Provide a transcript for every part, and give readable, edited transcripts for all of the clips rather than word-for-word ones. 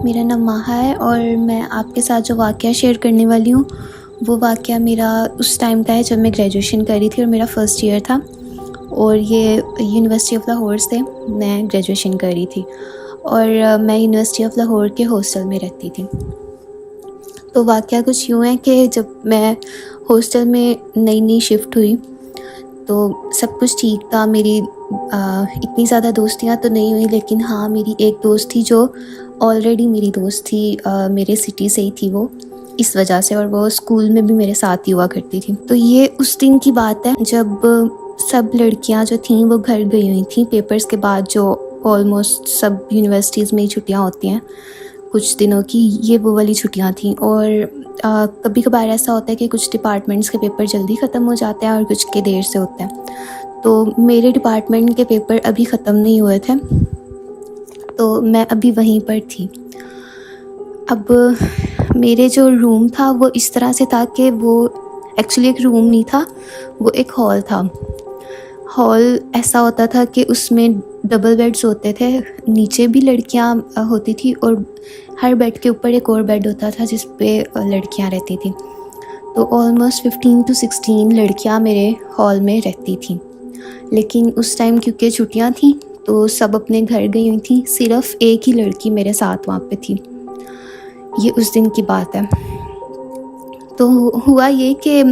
मेरा नाम माहा है और मैं आपके साथ जो वाक़या शेयर करने वाली हूँ, वो वाक़या मेरा उस टाइम का है जब मैं ग्रेजुएशन कर रही थी और मेरा फ़र्स्ट ईयर था और ये यूनिवर्सिटी ऑफ लाहौर से मैं ग्रेजुएशन कर रही थी और मैं यूनिवर्सिटी ऑफ लाहौर के हॉस्टल में रहती थी। तो वाक़या कुछ यूँ है कि जब मैं हॉस्टल में नई शिफ्ट हुई, तो सब कुछ ठीक था। मेरी इतनी ज़्यादा दोस्तियाँ तो नहीं हुई, लेकिन हाँ, मेरी एक दोस्त थी जो ऑलरेडी मेरी दोस्त थी, मेरे सिटी से ही थी वो, इस वजह से, और वो स्कूल में भी मेरे साथ ही हुआ करती थी। तो ये उस दिन की बात है जब सब लड़कियां जो थीं वो घर गई हुई थीं पेपर्स के बाद, जो ऑलमोस्ट सब यूनिवर्सिटीज़ में ही छुट्टियाँ होती हैं कुछ दिनों की, ये वो वाली छुट्टियाँ थीं। और कभी कभार ऐसा होता है कि कुछ डिपार्टमेंट्स के पेपर जल्दी ख़त्म हो जाते हैं और कुछ के देर से होते हैं। तो मेरे डिपार्टमेंट के पेपर अभी ख़त्म नहीं हुए थे, तो मैं अभी वहीं पर थी। अब मेरे जो रूम था वो इस तरह से था कि वो एक्चुअली एक रूम नहीं था, वो एक हॉल था। हॉल ऐसा होता था कि उसमें डबल बेड्स होते थे, नीचे भी लड़कियां होती थी और हर बेड के ऊपर एक और बेड होता था जिस पे लड़कियां रहती थी। तो ऑलमोस्ट 15 to 16 लड़कियां मेरे हॉल में रहती थी। लेकिन उस टाइम क्योंकि छुट्टियां थी तो सब अपने घर गई हुई थी, सिर्फ एक ही लड़की मेरे साथ वहाँ पे थी। ये उस दिन की बात है। तो हुआ ये कि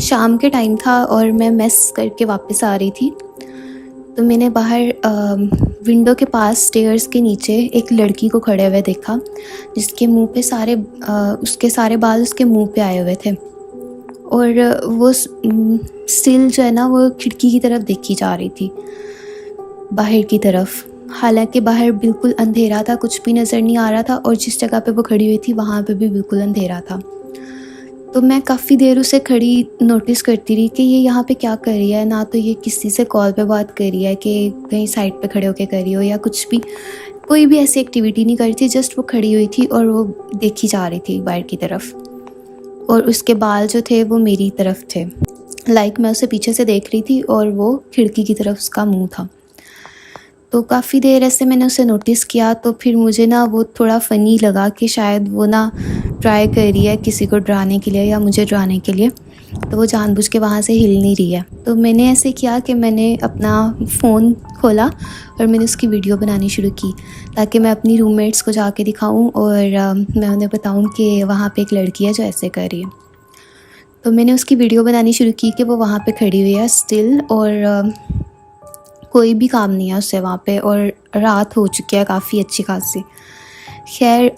शाम के टाइम था और मैं मेस करके वापस आ रही थी। तो मैंने बाहर विंडो के पास स्टेयर्स के नीचे एक लड़की को खड़े हुए देखा, जिसके मुंह पे उसके सारे बाल उसके मुंह पे आए हुए थे और वो स्टिल जो है ना, वो खिड़की की तरफ देखी जा रही थी, बाहर की तरफ। हालांकि बाहर बिल्कुल अंधेरा था, कुछ भी नज़र नहीं आ रहा था और जिस जगह पे वो खड़ी हुई थी वहाँ पे भी बिल्कुल अंधेरा था। तो मैं काफ़ी देर उसे खड़ी नोटिस करती रही कि ये यहाँ पे क्या कर रही है। ना तो ये किसी से कॉल पे बात कर रही है कि कहीं साइड पे खड़े होके कर रही हो या कुछ भी, कोई भी ऐसी एक्टिविटी नहीं कर रही थी। जस्ट वो खड़ी हुई थी और वो देखी जा रही थी बाहर की तरफ, और उसके बाल जो थे वो मेरी तरफ थे। मैं उसे पीछे से देख रही थी और वो खिड़की की तरफ उसका मुँह था। तो काफ़ी देर ऐसे मैंने उसे नोटिस किया, तो फिर मुझे ना वो थोड़ा फ़नी लगा कि शायद वो ना ट्राई कर रही है किसी को डराने के लिए या मुझे डराने के लिए, तो वो जानबूझ के वहाँ से हिल नहीं रही है। तो मैंने ऐसे किया कि मैंने अपना फ़ोन खोला और मैंने उसकी वीडियो बनानी शुरू की, ताकि मैं अपनी रूममेट्स को जाके दिखाऊं और मैं उन्हें बताऊं कि वहाँ पे एक लड़की है जो ऐसे कर रही है। तो मैंने उसकी वीडियो बनानी शुरू की कि वो वहाँ पे खड़ी हुई है स्टिल, और कोई भी काम नहीं है उससे वहाँ पे, और रात हो चुकी है काफ़ी अच्छी खासी। खैर,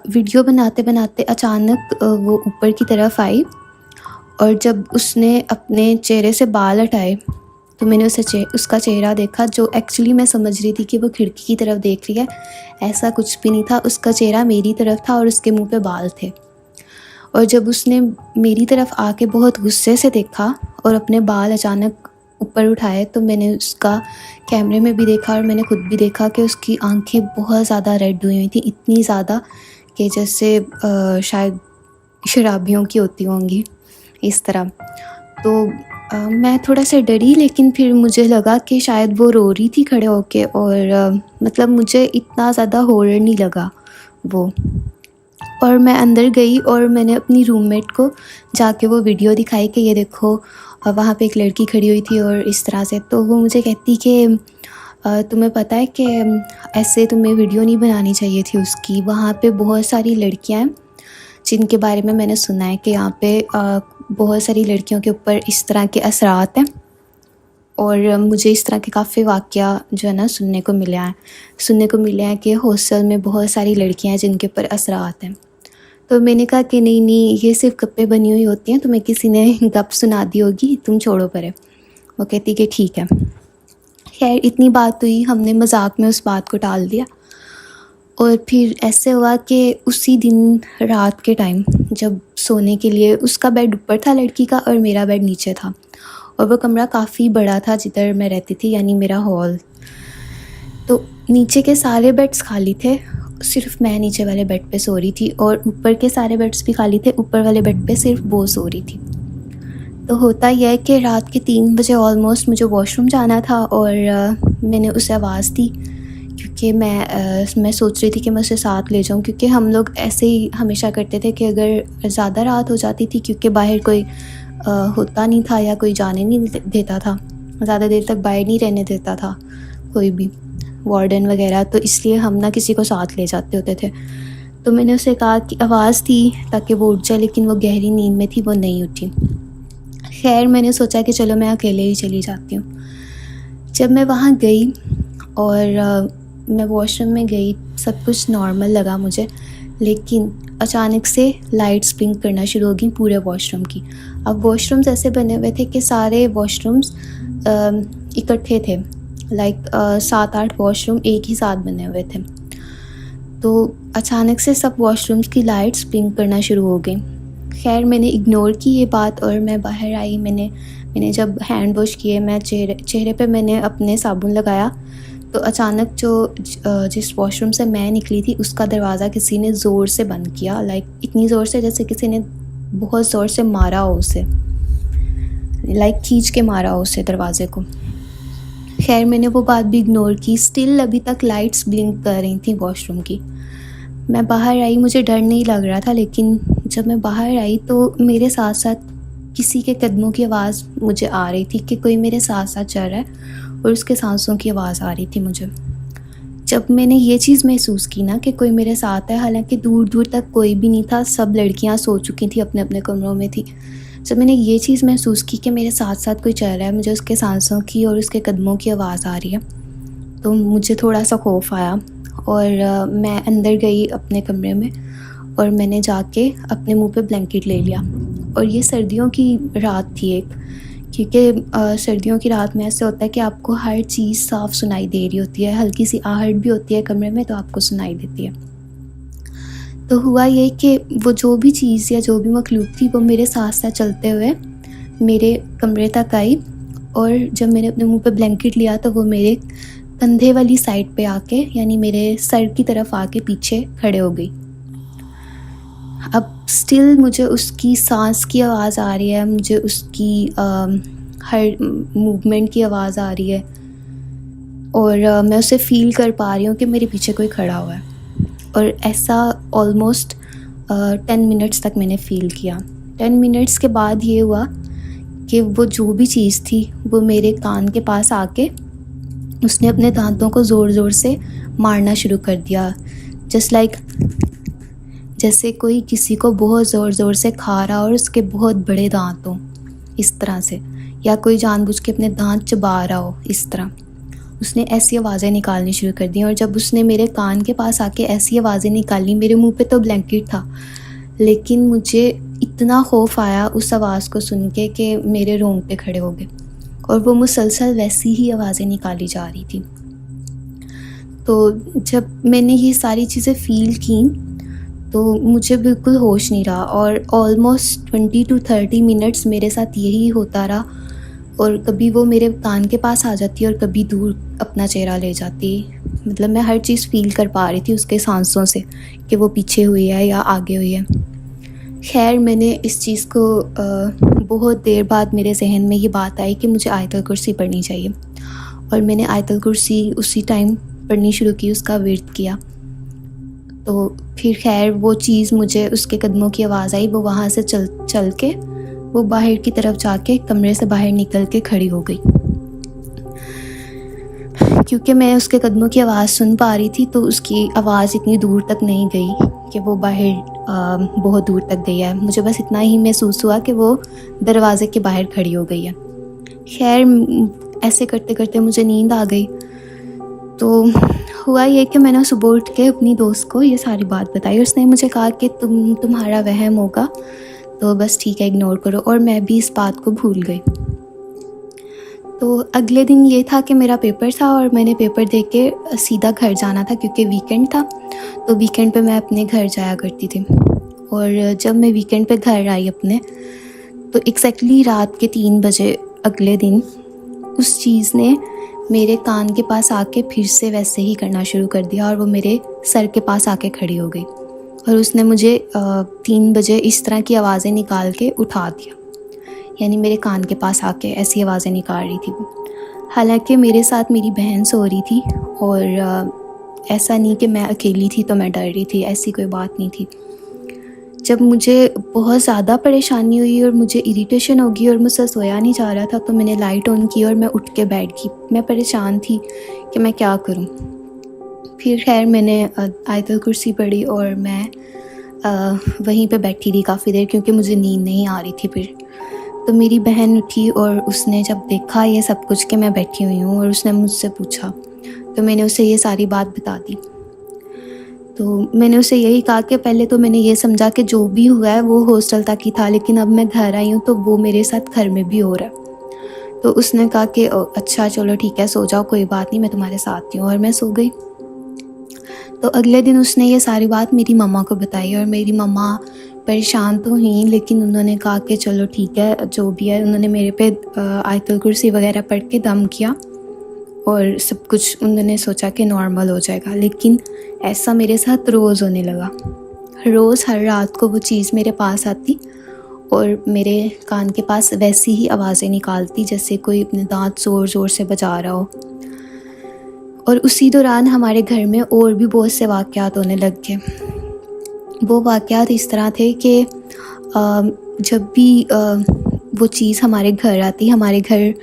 वीडियो बनाते बनाते अचानक वो ऊपर की तरफ आई और जब उसने अपने चेहरे से बाल हटाए तो मैंने उसका चेहरा देखा, जो एक्चुअली मैं समझ रही थी कि वो खिड़की की तरफ देख रही है। ऐसा कुछ भी नहीं था, उसका चेहरा मेरी तरफ था और उसके मुंह पे बाल थे। और जब उसने मेरी तरफ आके बहुत गुस्से से देखा और अपने बाल अचानक ऊपर उठाए, तो मैंने उसका कैमरे में भी देखा और मैंने खुद भी देखा कि उसकी आंखें बहुत ज़्यादा रेड हुई हुई थी, इतनी ज़्यादा कि जैसे शायद शराबियों की होती होंगी, इस तरह। तो मैं थोड़ा सा डरी, लेकिन फिर मुझे लगा कि शायद वो रो रही थी खड़े होके, और मतलब मुझे इतना ज़्यादा हॉरर नहीं लगा वो। और मैं अंदर गई और मैंने अपनी रूममेट को जाके वो वीडियो दिखाई कि ये देखो, वहाँ पे एक लड़की खड़ी हुई थी और इस तरह से। तो वो मुझे कहती कि तुम्हें पता है कि ऐसे तुम्हें वीडियो नहीं बनानी चाहिए थी उसकी, वहाँ पे बहुत सारी लड़कियाँ हैं जिनके बारे में मैंने सुना है कि यहाँ पे बहुत सारी लड़कियों के ऊपर इस तरह के असरात हैं, और मुझे इस तरह के काफ़ी वाक़या जो है ना सुनने को मिले हैं कि हॉस्टल में बहुत सारी लड़कियाँ हैं जिनके ऊपर असरात हैं। तो मैंने कहा कि नहीं, ये सिर्फ गप्पे बनी हुई होती हैं, तुम्हें किसी ने गप सुना दी होगी, तुम छोड़ो परे। वो कहती कि ठीक है। खैर, इतनी बात हुई, हमने मजाक में उस बात को टाल दिया। और फिर ऐसे हुआ कि उसी दिन रात के टाइम जब सोने के लिए, उसका बेड ऊपर था लड़की का और मेरा बेड नीचे था, और वो कमरा काफ़ी बड़ा था जिधर मैं रहती थी, यानी मेरा हॉल। तो नीचे के सारे बेड्स खाली थे, सिर्फ मैं नीचे वाले बेड पे सो रही थी, और ऊपर के सारे बेड्स भी खाली थे, ऊपर वाले बेड पे सिर्फ वो सो रही थी। तो होता यह है कि रात के 3 बजे ऑलमोस्ट मुझे वॉशरूम जाना था, और मैंने उसे आवाज़ दी क्योंकि मैं सोच रही थी कि मैं उसे साथ ले जाऊँ, क्योंकि हम लोग ऐसे ही हमेशा करते थे कि अगर ज़्यादा रात हो जाती थी, क्योंकि बाहर कोई होता नहीं था या कोई जाने नहीं देता था, ज़्यादा देर तक बाहर नहीं रहने देता था कोई भी वार्डन वगैरह, तो इसलिए हम ना किसी को साथ ले जाते होते थे। तो मैंने उसे कहा कि आवाज़ थी ताकि वो उठ जाए, लेकिन वो गहरी नींद में थी, वो नहीं उठी। खैर मैंने सोचा कि चलो मैं अकेले ही चली जाती हूँ। जब मैं वहाँ गई और मैं वॉशरूम में गई, सब कुछ नॉर्मल लगा मुझे, लेकिन अचानक से लाइट्स ब्लिंक करना शुरू हो गई पूरे वॉशरूम की। अब वॉशरूम्स ऐसे बने हुए थे कि सारे वॉशरूम्स इकट्ठे थे, लाइक 7-8 वॉशरूम एक ही साथ बने हुए थे। तो अचानक से सब वॉशरूम्स की लाइट्स ब्लिंक करना शुरू हो गई। खैर मैंने इग्नोर की ये बात और मैं बाहर आई। मैंने जब हैंड वॉश किए, मैं चेहरे पे मैंने अपने साबुन लगाया, तो अचानक जिस वॉशरूम से मैं निकली थी उसका दरवाज़ा किसी ने ज़ोर से बंद किया, लाइक इतनी ज़ोर से जैसे किसी ने बहुत ज़ोर से मारा हो उसे, लाइक खींच के मारा हो उसे दरवाज़े को। खैर मैंने वो बात भी इग्नोर की। स्टिल अभी तक लाइट्स ब्लिंक कर रही थी वॉशरूम की। मैं बाहर आई, मुझे डर नहीं लग रहा था, लेकिन जब मैं बाहर आई तो मेरे साथ साथ किसी के कदमों की आवाज़ मुझे आ रही थी, कि कोई मेरे साथ साथ चल रहा है, और उसके सांसों की आवाज़ आ रही थी मुझे। जब मैंने ये चीज़ महसूस की ना कि कोई मेरे साथ है, हालांकि दूर दूर तक कोई भी नहीं था, सब लड़कियां सो चुकी थी, अपने अपने कमरों में थी। जब मैंने ये चीज़ महसूस की कि मेरे साथ साथ कोई चल रहा है, मुझे उसके सांसों की और उसके कदमों की आवाज़ आ रही है, तो मुझे थोड़ा सा खौफ आया और मैं अंदर गई अपने कमरे में और मैंने जाके अपने मुंह पे ब्लैंकेट ले लिया। और ये सर्दियों की रात थी एक, क्योंकि सर्दियों की रात में ऐसे होता है कि आपको हर चीज़ साफ़ सुनाई दे रही होती है, हल्की सी आहट भी होती है कमरे में तो आपको सुनाई देती है। तो हुआ ये कि वो जो भी चीज़ या जो भी मखलूक थी वो मेरे साथ साथ चलते हुए मेरे कमरे तक आई, और जब मैंने अपने मुंह पे ब्लैंकेट लिया तो वो मेरे कंधे वाली साइड पे आके, यानी मेरे सर की तरफ आके पीछे खड़े हो गई। अब स्टिल मुझे उसकी सांस की आवाज़ आ रही है, मुझे उसकी हर मूवमेंट की आवाज़ आ रही है, और मैं उसे फ़ील कर पा रही हूँ कि मेरे पीछे कोई खड़ा हुआ है। और ऐसा ऑलमोस्ट 10 मिनट्स तक मैंने फ़ील किया। 10 मिनट्स के बाद ये हुआ कि वो जो भी चीज़ थी वो मेरे कान के पास आके उसने अपने दांतों को ज़ोर ज़ोर से मारना शुरू कर दिया, जस्ट लाइक जैसे कोई किसी को बहुत ज़ोर ज़ोर से खा रहा और उसके बहुत बड़े दांत हों, इस तरह से, या कोई जानबूझ के अपने दांत चबा रहा हो, इस तरह उसने ऐसी आवाज़ें निकालनी शुरू कर दी। और जब उसने मेरे कान के पास आके ऐसी आवाज़ें निकाली, मेरे मुंह पे तो ब्लैंकेट था, लेकिन मुझे इतना खौफ आया उस आवाज़ को सुन के कि मेरे रोंगटे खड़े हो गए, और वो मुसलसल वैसी ही आवाज़ें निकाली जा रही थी। तो जब मैंने ये सारी चीज़ें फ़ील की तो मुझे बिल्कुल होश नहीं रहा, और ऑलमोस्ट 20 to 30 मिनट्स मेरे साथ यही होता रहा। और कभी वो मेरे कान के पास आ जाती और कभी दूर अपना चेहरा ले जाती, मतलब मैं हर चीज़ फ़ील कर पा रही थी उसके सांसों से कि वो पीछे हुई है या आगे हुई है। खैर मैंने इस चीज़ को बहुत देर बाद मेरे जहन में ये बात आई कि मुझे आयतुल कुर्सी पढ़नी चाहिए, और मैंने आयतुल कुर्सी उसी टाइम पढ़नी शुरू की, उसका विर्द किया। तो फिर खैर वो चीज़, मुझे उसके कदमों की आवाज़ आई, वो वहाँ से चल के वो बाहर की तरफ जाके कमरे से बाहर निकल के खड़ी हो गई। क्योंकि मैं उसके कदमों की आवाज़ सुन पा रही थी तो उसकी आवाज़ इतनी दूर तक नहीं गई कि वो बाहर बहुत दूर तक गई है। मुझे बस इतना ही महसूस हुआ कि वो दरवाज़े के बाहर खड़ी हो गई है। खैर ऐसे करते करते मुझे नींद आ गई। तो हुआ ये कि मैंने सुबह उठ के अपनी दोस्त को ये सारी बात बताई। उसने मुझे कहा कि तुम्हारा वहम होगा, तो बस ठीक है, इग्नोर करो, और मैं भी इस बात को भूल गई। तो अगले दिन ये था कि मेरा पेपर था और मैंने पेपर दे के सीधा घर जाना था, क्योंकि वीकेंड था। तो वीकेंड पे मैं अपने घर जाया करती थी, और जब मैं वीकेंड पे घर आई अपने, तो एक्जैक्टली रात के 3 बजे अगले दिन उस चीज़ ने मेरे कान के पास आके फिर से वैसे ही करना शुरू कर दिया, और वो मेरे सर के पास आके खड़ी हो गई, और उसने मुझे 3 बजे इस तरह की आवाज़ें निकाल के उठा दिया, यानी मेरे कान के पास आके ऐसी आवाज़ें निकाल रही थी वो। हालांकि मेरे साथ मेरी बहन सो रही थी और ऐसा नहीं कि मैं अकेली थी तो मैं डर रही थी, ऐसी कोई बात नहीं थी। जब मुझे बहुत ज़्यादा परेशानी हुई और मुझे इरिटेशन हो गई और मुझसे सोया नहीं जा रहा था, तो मैंने लाइट ऑन की और मैं उठ के बैठ गई। मैं परेशान थी कि मैं क्या करूं। फिर खैर मैंने आयतुल कुर्सी पढ़ी और मैं वहीं पे बैठी रही काफ़ी देर, क्योंकि मुझे नींद नहीं आ रही थी फिर। तो मेरी बहन उठी और उसने जब देखा ये सब कुछ कि मैं बैठी हुई हूँ, और उसने मुझसे पूछा, तो मैंने उसे ये सारी बात बता दी। तो मैंने उसे यही कहा कि पहले तो मैंने ये समझा कि जो भी हुआ है वो हॉस्टल तक ही था, लेकिन अब मैं घर आई हूँ तो वो मेरे साथ घर में भी हो रहा है। तो उसने कहा कि अच्छा चलो ठीक है, सो जाओ, कोई बात नहीं, मैं तुम्हारे साथ ही हूँ। और मैं सो गई। तो अगले दिन उसने ये सारी बात मेरी मम्मा को बताई, और मेरी मम्मा परेशान तो हुई, लेकिन उन्होंने कहा कि चलो ठीक है, जो भी है। उन्होंने मेरे पे आयतुल कुर्सी वगैरह पढ़ के दम किया और सब कुछ उन्होंने सोचा कि नॉर्मल हो जाएगा। लेकिन ऐसा मेरे साथ रोज़ होने लगा। रोज़ हर रात को वो चीज़ मेरे पास आती और मेरे कान के पास वैसी ही आवाज़ें निकालती जैसे कोई अपने दांत ज़ोर ज़ोर से बजा रहा हो। और उसी दौरान हमारे घर में और भी बहुत से वाक़यात होने लग गए। वो वाक़यात इस तरह थे कि जब भी वो चीज़ हमारे घर आती, हमारे घर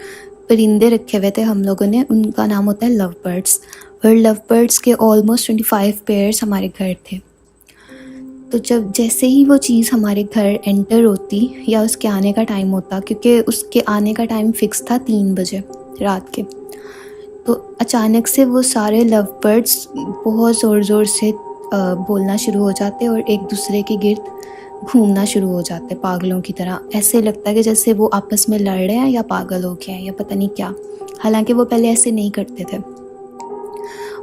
परिंदे रखे हुए थे हम लोगों ने, उनका नाम होता है लव बर्ड्स, और लव बर्ड्स के ऑलमोस्ट 25 पेयर्स हमारे घर थे। तो जब जैसे ही वो चीज़ हमारे घर एंटर होती या उसके आने का टाइम होता, क्योंकि उसके आने का टाइम फ़िक्स था 3 बजे रात के, तो अचानक से वो सारे लव बर्ड्स बहुत ज़ोर ज़ोर से बोलना शुरू हो जाते और एक दूसरे के गिर्द घूमना शुरू हो जाते पागलों की तरह। ऐसे लगता है कि जैसे वो आपस में लड़ रहे हैं या पागल हो गए हैं या पता नहीं क्या। हालांकि वो पहले ऐसे नहीं करते थे।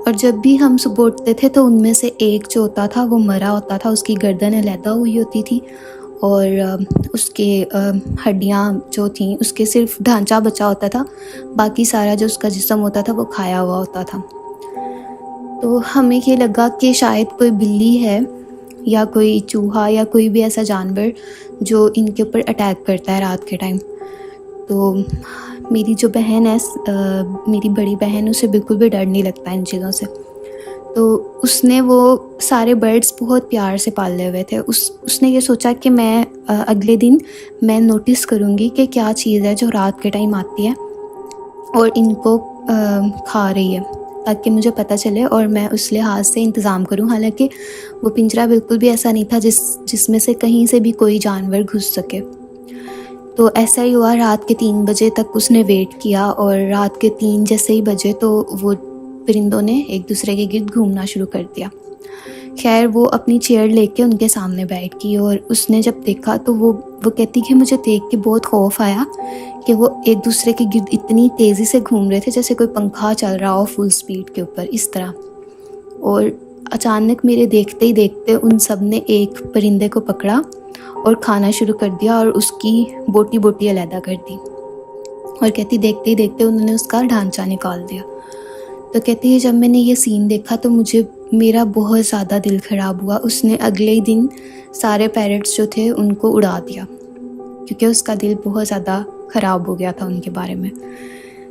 और जब भी हम सुबह उठते थे तो उनमें से एक जो होता था वो मरा होता था, उसकी गर्दन अलहदा हुई होती थी और उसके हड्डियाँ जो थीं उसके सिर्फ ढांचा बचा होता था, बाकी सारा जो उसका जिस्म होता था वो खाया हुआ होता था। तो हमें ये लगा कि शायद कोई बिल्ली है या कोई चूहा या कोई भी ऐसा जानवर जो इनके ऊपर अटैक करता है रात के टाइम। तो मेरी जो बहन है, मेरी बड़ी बहन, उसे बिल्कुल भी डर नहीं लगता इन चीज़ों से। तो उसने वो सारे बर्ड्स बहुत प्यार से पाले हुए थे। उसने ये सोचा कि मैं अगले दिन मैं नोटिस करूँगी कि क्या चीज़ है जो रात के टाइम आती है और इनको खा रही है, ताकि मुझे पता चले और मैं उस लिहाज से इंतज़ाम करूं। हालांकि वो पिंजरा बिल्कुल भी ऐसा नहीं था जिसमें से कहीं से भी कोई जानवर घुस सके। तो ऐसा ही हुआ, रात के 3 बजे तक उसने वेट किया और रात के 3 जैसे ही बजे तो वो परिंदों ने एक दूसरे के गिर्द घूमना शुरू कर दिया। खैर वो अपनी चेयर लेके उनके सामने बैठ गई और उसने जब देखा तो वो कहती कि मुझे देख के बहुत खौफ आया कि वो एक दूसरे के गिर्द इतनी तेज़ी से घूम रहे थे जैसे कोई पंखा चल रहा हो फुल स्पीड के ऊपर, इस तरह। और अचानक मेरे देखते ही देखते उन सब ने एक परिंदे को पकड़ा और खाना शुरू कर दिया और उसकी बोटी बोटी अलहदा कर दी। और कहती देखते ही देखते उन्होंने उसका ढांचा निकाल दिया। तो कहती है जब मैंने ये सीन देखा तो मेरा बहुत ज़्यादा दिल ख़राब हुआ। उसने अगले ही दिन सारे पैरट्स जो थे उनको उड़ा दिया, क्योंकि उसका दिल बहुत ज़्यादा ख़राब हो गया था उनके बारे में।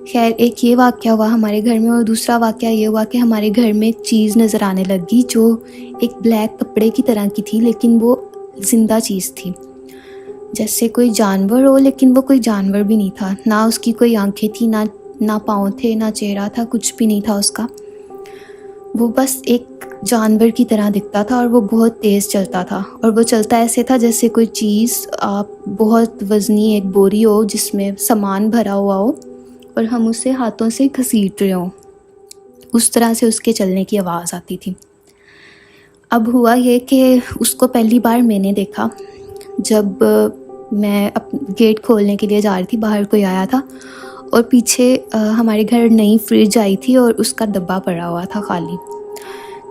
खैर एक ये वाक़या हुआ हमारे घर में, और दूसरा वाक़या ये हुआ कि हमारे घर में एक चीज़ नज़र आने लगी जो एक ब्लैक कपड़े की तरह की थी, लेकिन वो ज़िंदा चीज़ थी, जैसे कोई जानवर हो, लेकिन वो कोई जानवर भी नहीं था। ना उसकी कोई आंखें थी, ना पाँव थे, ना चेहरा था, कुछ भी नहीं था उसका। वो बस एक जानवर की तरह दिखता था और वो बहुत तेज़ चलता था। और वो चलता ऐसे था जैसे कोई चीज़ बहुत वज़नी एक बोरी हो जिसमें सामान भरा हुआ हो और हम उसे हाथों से घसीट रहे हों, उस तरह से उसके चलने की आवाज़ आती थी। अब हुआ ये कि उसको पहली बार मैंने देखा जब मैं गेट खोलने के लिए जा रही थी। बाहर कोई आया था और पीछे हमारे घर नई फ्रिज आई थी और उसका डब्बा पड़ा हुआ था खाली।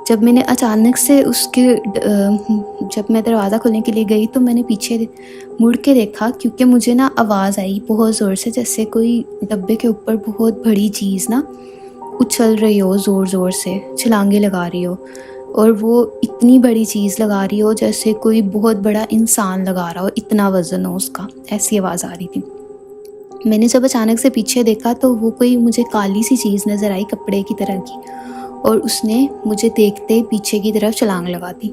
जब मैंने अचानक से जब मैं दरवाज़ा खोलने के लिए गई तो मैंने पीछे मुड़ के देखा, क्योंकि मुझे ना आवाज़ आई बहुत ज़ोर से, जैसे कोई डब्बे के ऊपर बहुत बड़ी चीज़ ना उछल रही हो, ज़ोर ज़ोर से छलांगे लगा रही हो, और वो इतनी बड़ी चीज़ लगा रही हो जैसे कोई बहुत बड़ा इंसान लगा रहा हो, इतना वज़न हो उसका, ऐसी आवाज़ आ रही थी। मैंने जब अचानक से पीछे देखा तो वो कोई मुझे काली सी चीज़ नज़र आई कपड़े की तरह की, और उसने मुझे देखते ही पीछे की तरफ छलांग लगा दी।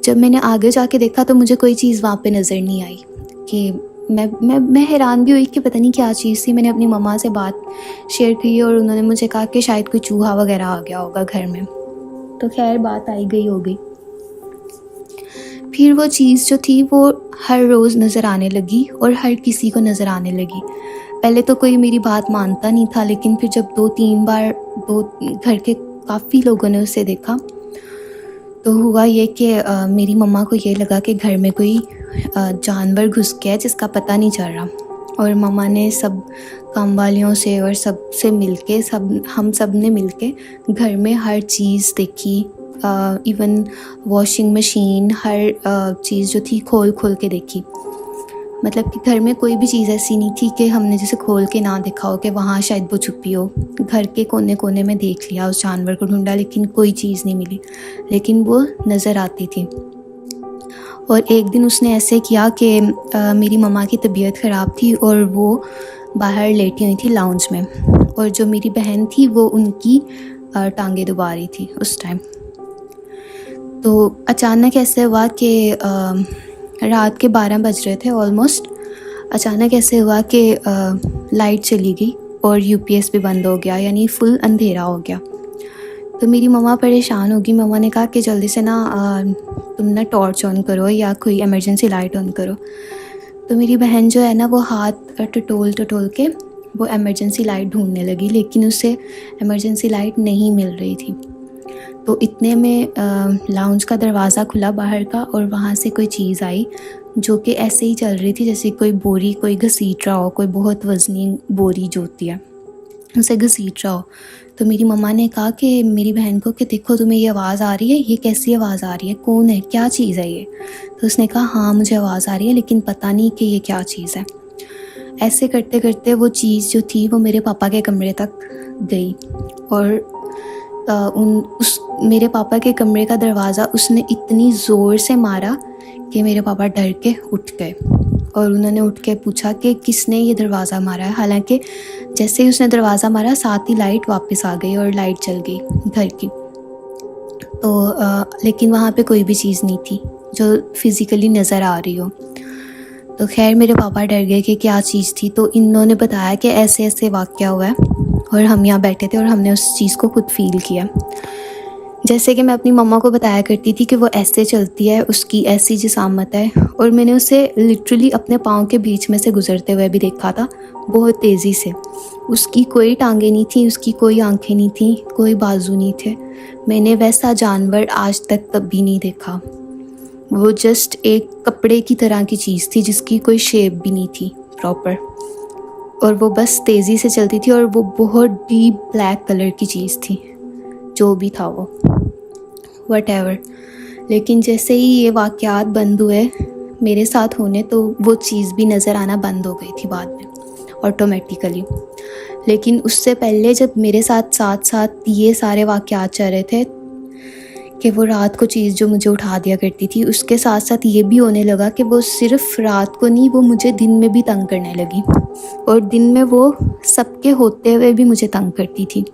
जब मैंने आगे जाके देखा तो मुझे कोई चीज़ वहाँ पे नज़र नहीं आई कि मैं हैरान भी हुई कि पता नहीं क्या चीज़ थी। मैंने अपनी मम्मा से बात शेयर की और उन्होंने मुझे कहा कि शायद कोई चूहा वगैरह आ गया होगा घर में। तो खैर बात आई गई हो गई। फिर वो चीज़ जो थी वो हर रोज़ नज़र आने लगी और हर किसी को नज़र आने लगी। पहले तो कोई मेरी बात मानता नहीं था, लेकिन फिर जब 2-3 बार घर के काफ़ी लोगों ने उसे देखा तो हुआ ये कि मेरी मम्मा को ये लगा कि घर में कोई जानवर घुस गया है जिसका पता नहीं चल रहा। और मम्मा ने सब काम वालियों से और सबसे मिलके हम सब ने मिलके घर में हर चीज़ देखी, इवन वॉशिंग मशीन, हर चीज़ जो थी खोल के देखी। मतलब कि घर में कोई भी चीज़ ऐसी नहीं थी कि हमने जैसे खोल के ना देखा हो कि वहाँ शायद वो छुपी हो। घर के कोने कोने में देख लिया, उस जानवर को ढूंढा, लेकिन कोई चीज़ नहीं मिली, लेकिन वो नज़र आती थी। और एक दिन उसने ऐसे किया कि मेरी मम्मा की तबीयत ख़राब थी और वो बाहर लेटी हुई थी लाउंज में, और जो मेरी बहन थी वो उनकी टांगें दबा रही थी उस टाइम। तो अचानक ऐसे हुआ कि रात के 12 बज रहे थे ऑलमोस्ट। अचानक ऐसे हुआ कि लाइट चली गई और यूपीएस भी बंद हो गया, यानी फुल अंधेरा हो गया। तो मेरी मम्मा परेशान होगी। मम्मा ने कहा कि जल्दी से ना तुम ना टॉर्च ऑन करो या कोई इमरजेंसी लाइट ऑन करो। तो मेरी बहन जो है ना वो हाथ टटोल के वो इमरजेंसी लाइट ढूंढने लगी, लेकिन उसे इमरजेंसी लाइट नहीं मिल रही थी। तो इतने में लाउंज का दरवाज़ा खुला बाहर का, और वहाँ से कोई चीज़ आई जो कि ऐसे ही चल रही थी जैसे कोई बोरी कोई घसीट रहा हो, कोई बहुत वज़नी बोरी जो होती है उसे घसीट रहा हो। तो मेरी मम्मा ने कहा कि मेरी बहन को कि देखो तुम्हें ये आवाज़ आ रही है, ये कैसी आवाज़ आ रही है, कौन है, क्या चीज़ है ये। तो उसने कहा हाँ मुझे आवाज़ आ रही है, लेकिन पता नहीं कि ये क्या चीज़ है। ऐसे करते करते वो चीज़ जो थी वो मेरे पापा के कमरे तक गई, और मेरे पापा के कमरे का दरवाज़ा उसने इतनी ज़ोर से मारा कि मेरे पापा डर के उठ गए, और उन्होंने उठ के पूछा कि किसने ये दरवाज़ा मारा है। हालांकि जैसे ही उसने दरवाज़ा मारा साथ ही लाइट वापस आ गई और लाइट चल गई घर की। तो लेकिन वहाँ पे कोई भी चीज़ नहीं थी जो फिज़िकली नज़र आ रही हो। तो खैर मेरे पापा डर गए कि क्या चीज़ थी। तो इन्होंने बताया कि ऐसे ऐसे वाक़या हुआ है, और हम यहाँ बैठे थे और हमने उस चीज़ को खुद फील किया। जैसे कि मैं अपनी मम्मा को बताया करती थी कि वो ऐसे चलती है, उसकी ऐसी जिसामत है, और मैंने उसे लिटरली अपने पाँव के बीच में से गुजरते हुए भी देखा था, बहुत तेज़ी से। उसकी कोई टांगें नहीं थी, उसकी कोई आंखें नहीं थी, कोई बाजू नहीं थे। मैंने वैसा जानवर आज तक कभी नहीं देखा। वो जस्ट एक कपड़े की तरह की चीज़ थी जिसकी कोई शेप भी नहीं थी प्रॉपर, और वो बस तेज़ी से चलती थी, और वो बहुत डीप ब्लैक कलर की चीज़ थी, जो भी था वो, व्हाटएवर। लेकिन जैसे ही ये वाक़यात बंद हुए मेरे साथ होने, तो वो चीज़ भी नज़र आना बंद हो गई थी बाद में ऑटोमेटिकली। लेकिन उससे पहले जब मेरे साथ साथ ये सारे वाक़यात चल रहे थे कि वो रात को चीज़ जो मुझे उठा दिया करती थी, उसके साथ साथ ये भी होने लगा कि वो सिर्फ रात को नहीं, वो मुझे दिन में भी तंग करने लगी। और दिन में वो सबके होते हुए भी मुझे तंग करती थी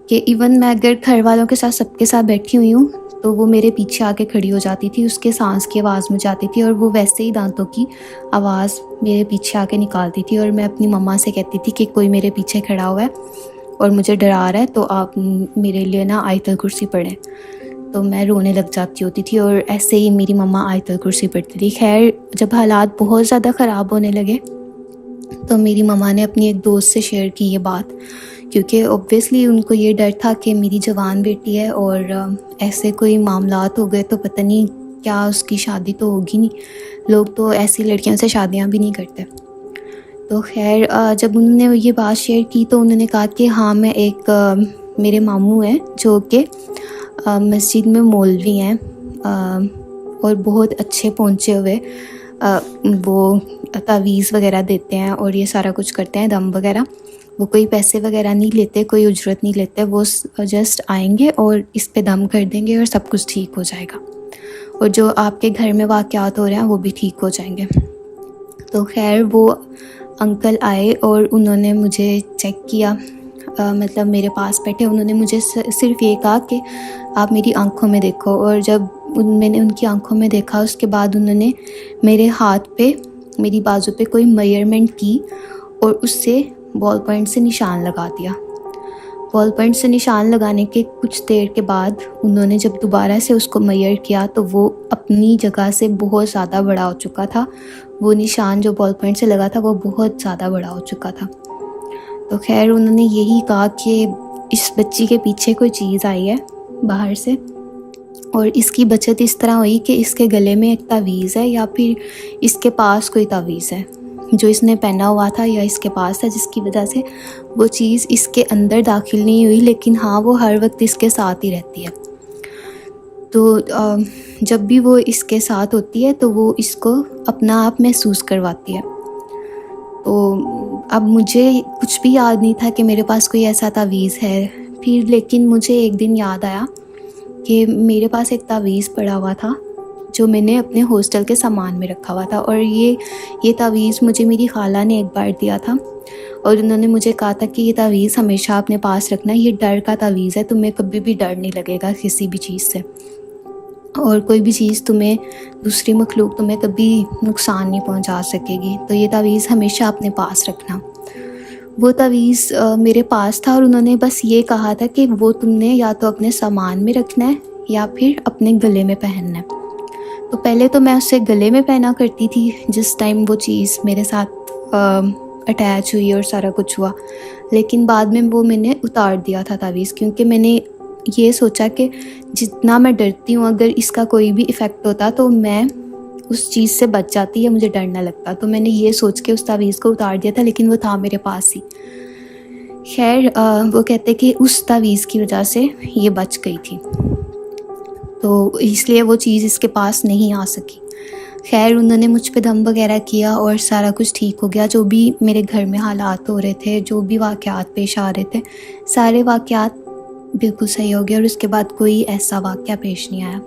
कि इवन मैं अगर घर वालों के साथ सबके साथ बैठी हुई हूँ तो वो मेरे पीछे आके खड़ी हो जाती थी, उसके सांस की आवाज़ मुझे आती थी, और वो वैसे ही दांतों की आवाज़ मेरे पीछे आके निकालती थी। और मैं अपनी मम्मा से कहती थी कि कोई मेरे पीछे खड़ा हुआ है और मुझे डरा रहा है, तो आप मेरे लिए ना आयतल कुर्सी पढ़ें। तो मैं रोने लग जाती होती थी, और ऐसे ही मेरी मम्मा आयतल कुर्सी पढ़ती थी। खैर जब हालात बहुत ज़्यादा ख़राब होने लगे तो मेरी मम्मा ने अपनी एक दोस्त से शेयर की ये बात, क्योंकि ऑब्वियसली उनको ये डर था कि मेरी जवान बेटी है और ऐसे कोई मामलात हो गए तो पता नहीं क्या, उसकी शादी तो होगी नहीं, लोग तो ऐसी लड़कियों से शादियां भी नहीं करते। तो खैर जब उन्होंने ये बात शेयर की तो उन्होंने कहा कि हाँ मैं मेरे मामू हैं जो कि मस्जिद में मौलवी हैं और बहुत अच्छे पहुँचे हुए, वो तावीज़ वगैरह देते हैं और ये सारा कुछ करते हैं, दम वगैरह। वो कोई पैसे वगैरह नहीं लेते, कोई उजरत नहीं लेते, वो जस्ट आएंगे और इस पे दम कर देंगे और सब कुछ ठीक हो जाएगा, और जो आपके घर में वाक़यात हो रहे हैं वो भी ठीक हो जाएंगे। तो खैर वो अंकल आए और उन्होंने मुझे चेक किया, मतलब मेरे पास बैठे, उन्होंने मुझे सिर्फ़ ये कहा कि आप मेरी आँखों में देखो। और जब मैंने उनकी आँखों में देखा, उसके बाद उन्होंने मेरे हाथ पे, मेरी बाजू पे कोई मेजरमेंट की और उससे बॉल पॉइंट से निशान लगा दिया। बॉल पॉइंट से निशान लगाने के कुछ देर के बाद उन्होंने जब दोबारा से उसको मेजर किया तो वो अपनी जगह से बहुत ज़्यादा बड़ा हो चुका था। वो निशान जो बॉल पॉइंट से लगा था वो बहुत ज़्यादा बड़ा हो चुका था। तो खैर उन्होंने यही कहा कि इस बच्ची के पीछे कोई चीज़ आई है बाहर से, और इसकी बचत इस तरह हुई कि इसके गले में एक तावीज़ है या फिर इसके पास कोई तावीज़ है जो इसने पहना हुआ था या इसके पास था, जिसकी वजह से वो चीज़ इसके अंदर दाखिल नहीं हुई, लेकिन हाँ वो हर वक्त इसके साथ ही रहती है। तो जब भी वो इसके साथ होती है तो वो इसको अपना आप महसूस करवाती है। तो अब मुझे कुछ भी याद नहीं था कि मेरे पास कोई ऐसा तावीज़ है। फिर लेकिन मुझे एक दिन याद आया कि मेरे पास एक तावीज़ पड़ा हुआ था जो मैंने अपने हॉस्टल के सामान में रखा हुआ था, और ये तावीज़ मुझे मेरी खाला ने एक बार दिया था और उन्होंने मुझे कहा था कि ये तावीज़ हमेशा अपने पास रखना, ये डर का तावीज़ है, तुम्हें कभी भी डर नहीं लगेगा किसी भी चीज़ से, और कोई भी चीज़ तुम्हें, दूसरी मखलूक तुम्हें कभी नुकसान नहीं पहुंचा सकेगी, तो ये तावीज़ हमेशा अपने पास रखना। वो तावीज़ मेरे पास था और उन्होंने बस ये कहा था कि वो तुमने या तो अपने सामान में रखना है या फिर अपने गले में पहनना है। तो पहले तो मैं उसे गले में पहना करती थी जिस टाइम वो चीज़ मेरे साथ अटैच हुई और सारा कुछ हुआ, लेकिन बाद में वो मैंने उतार दिया था तावीज़, क्योंकि मैंने ये सोचा कि जितना मैं डरती हूँ अगर इसका कोई भी इफ़ेक्ट होता तो मैं उस चीज़ से बच जाती या मुझे डर ना लगता। तो मैंने ये सोच के उस तावीज़ को उतार दिया था, लेकिन वो था मेरे पास ही। खैर वो कहते कि उस तावीज़ की वजह से ये बच गई थी, तो इसलिए वो चीज़ इसके पास नहीं आ सकी। खैर उन्होंने मुझ पे दम वगैरह किया और सारा कुछ ठीक हो गया। जो भी मेरे घर में हालात हो रहे थे, जो भी वाक़यात पेश आ रहे थे, सारे वाक़यात बिल्कुल सही हो गए और उसके बाद कोई ऐसा वाक़या पेश नहीं आया।